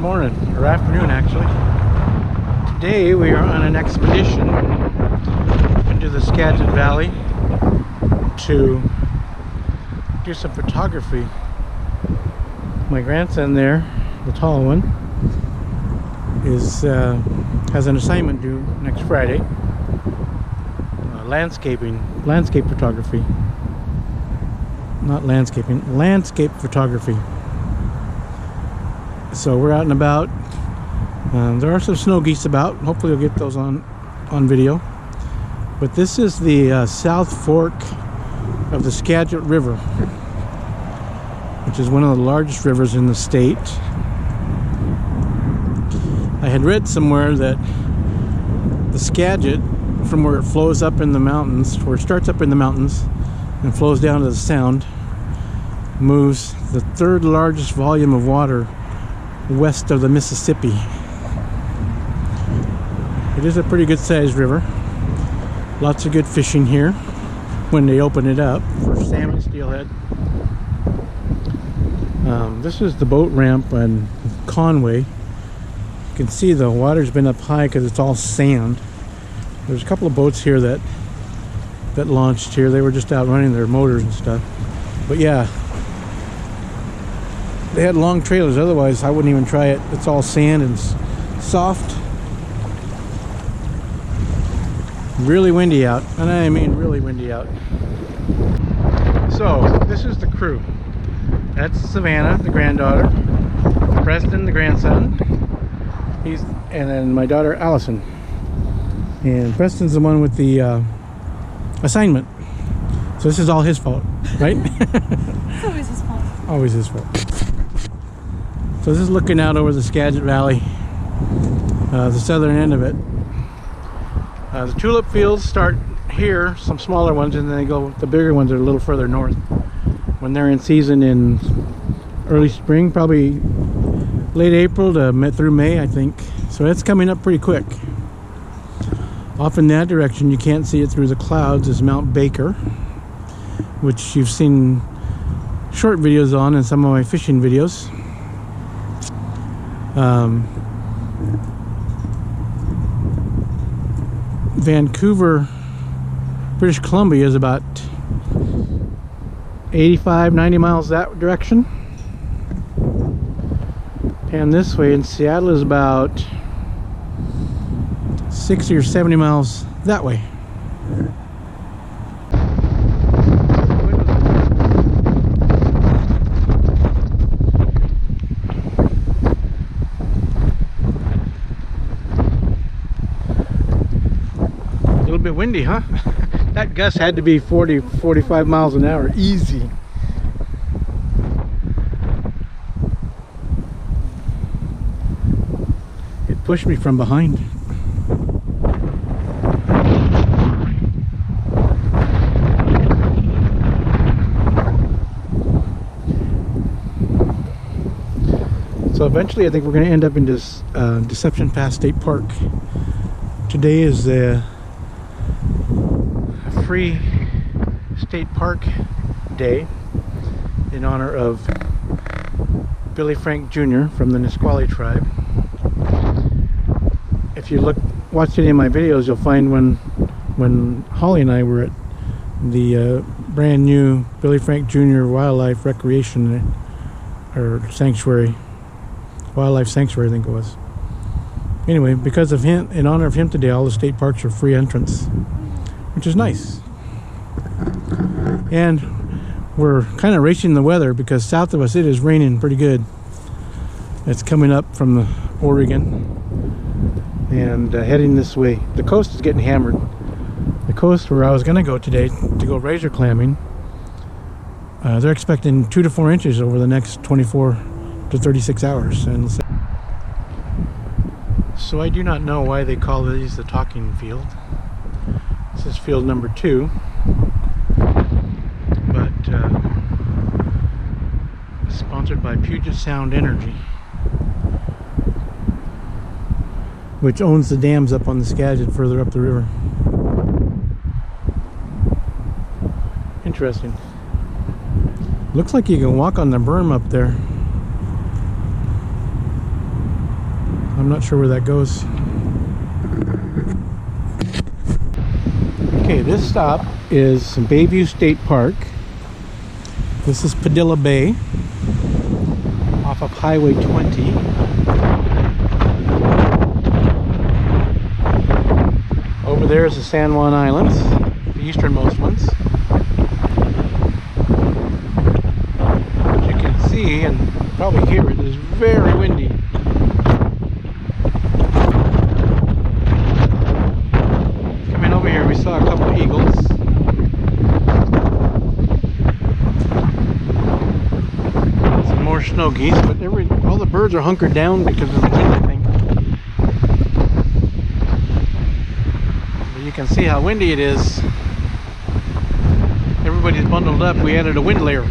morning, or afternoon actually. Today we are on an expedition into the Skagit Valley to do some photography. My grandson there, the tall one, has an assignment due next Friday. Landscape photography. Not landscaping, landscape photography. So we're out and about. There are some snow geese about. Hopefully we'll get those on video. But this is the South Fork of the Skagit River, which is one of the largest rivers in the state. I had read somewhere that the Skagit, from where it flows up in the mountains, where it starts up in the mountains and flows down to the Sound, moves the third largest volume of water west of the Mississippi. It is a pretty good sized river. Lots of good fishing here when they open it up for salmon, steelhead. This is the boat ramp on Conway. You can see the water's been up high because it's all sand. There's a couple of boats here that launched here. They were just out running their motors and stuff. But yeah, they had long trailers, otherwise I wouldn't even try it. It's all sand and soft. Really windy out, and I mean really windy out. So this is the crew. That's Savannah, the granddaughter, Preston, the grandson, and then my daughter Allison. And Preston's the one with the assignment. So this is all his fault, right? It's always his fault. Always his fault. So this is looking out over the Skagit Valley, the southern end of it. The tulip fields start here, some smaller ones, and then they go, the bigger ones are a little further north when they're in season in early spring, probably late April to through May, I think. So it's coming up pretty quick. Off in that direction, you can't see it through the clouds, is Mount Baker, which you've seen short videos on in some of my fishing videos. Vancouver, British Columbia is about 85-90 miles that direction, and this way in Seattle is about 60 or 70 miles that way. A little bit windy, huh? That gust had to be 40-45 miles an hour, easy. It pushed me from behind. So eventually I think we're going to end up in this Deception Pass State Park. Today is a free state park day in honor of Billy Frank Jr. from the Nisqually tribe. If you watch any of my videos, you'll find when Holly and I were at the brand new Billy Frank Jr. Wildlife Recreation or Sanctuary, Wildlife Sanctuary I think it was. Anyway, because of him, in honor of him today, all the state parks are free entrance, which is nice. And we're kind of racing the weather because south of us it is raining pretty good. It's coming up from the Oregon and heading this way. The coast is getting hammered. The coast where I was going to go today to go razor clamming, they're expecting 2 to 4 inches over the next 24 to 36 hours. And so I do not know why they call these the talking field. This is field number 2, but sponsored by Puget Sound Energy, which owns the dams up on the Skagit further up the river. Interesting. Looks like you can walk on the berm up there. I'm not sure where that goes. Okay, this stop is Bayview State Park. This is Padilla Bay off of Highway 20. Over there is the San Juan Islands, the easternmost ones. As you can see and probably hear it, is very windy. Coming over here, we saw a couple of eagles. Some more snow geese, but all the birds are hunkered down because of the wind, I think. But you can see how windy it is. Everybody's bundled up. We added a wind layer.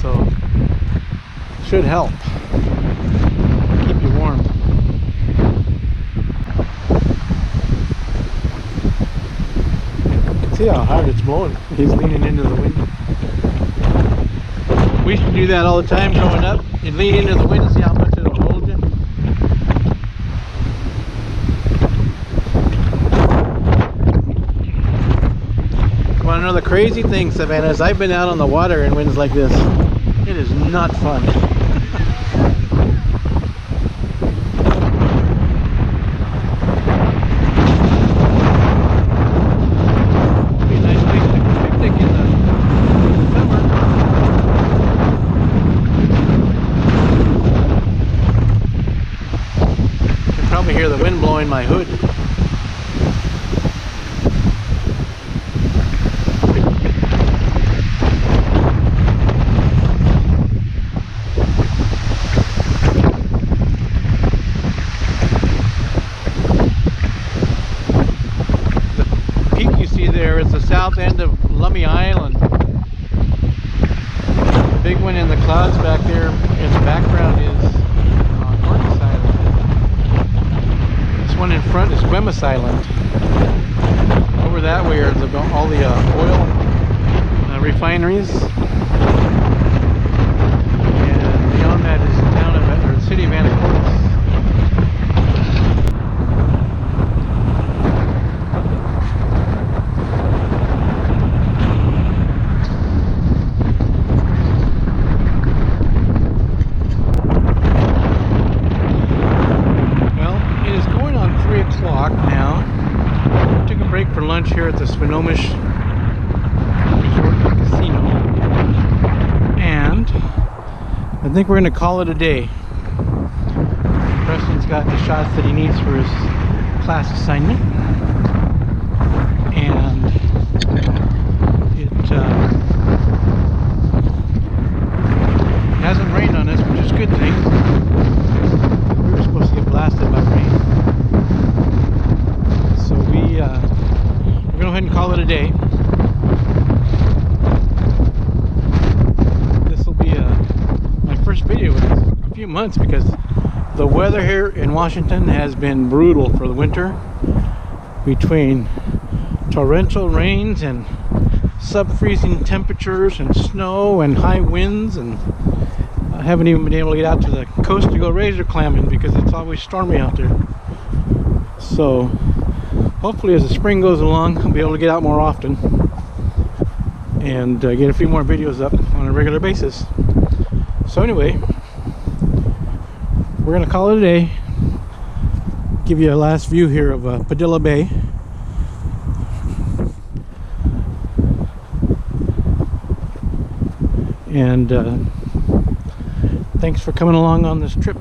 So should help keep you warm. You can see how hard it's blowing. He's leaning into the wind. We used to do that all the time growing up. You'd lean into the wind and see how much it'll hold you. Want to know the crazy thing, Savannah, is I've been out on the water in winds like this. It is not fun. Be a nice place to picnic in the summer. You can probably hear the wind blowing my hood. There is the south end of Lummi Island. The big one in the clouds back there in the background is North Island. This one in front is Guemas Island. Over that way are all the oil refineries. And beyond that is the town of, or the city of Anacortes. Now, we took a break for lunch here at the Swinomish Resort and Casino, and I think we're going to call it a day. Preston's got the shots that he needs for his class assignment, and it hasn't rained on us, which is a good thing. We were supposed to get blasted by rain. We're going to go ahead and call it a day. This will be my first video in a few months because the weather here in Washington has been brutal for the winter. Between torrential rains and sub-freezing temperatures and snow and high winds, and I haven't even been able to get out to the coast to go razor clamming because it's always stormy out there. So hopefully as the spring goes along, I'll be able to get out more often and get a few more videos up on a regular basis. So anyway, we're going to call it a day. Give you a last view here of Padilla Bay. And thanks for coming along on this trip.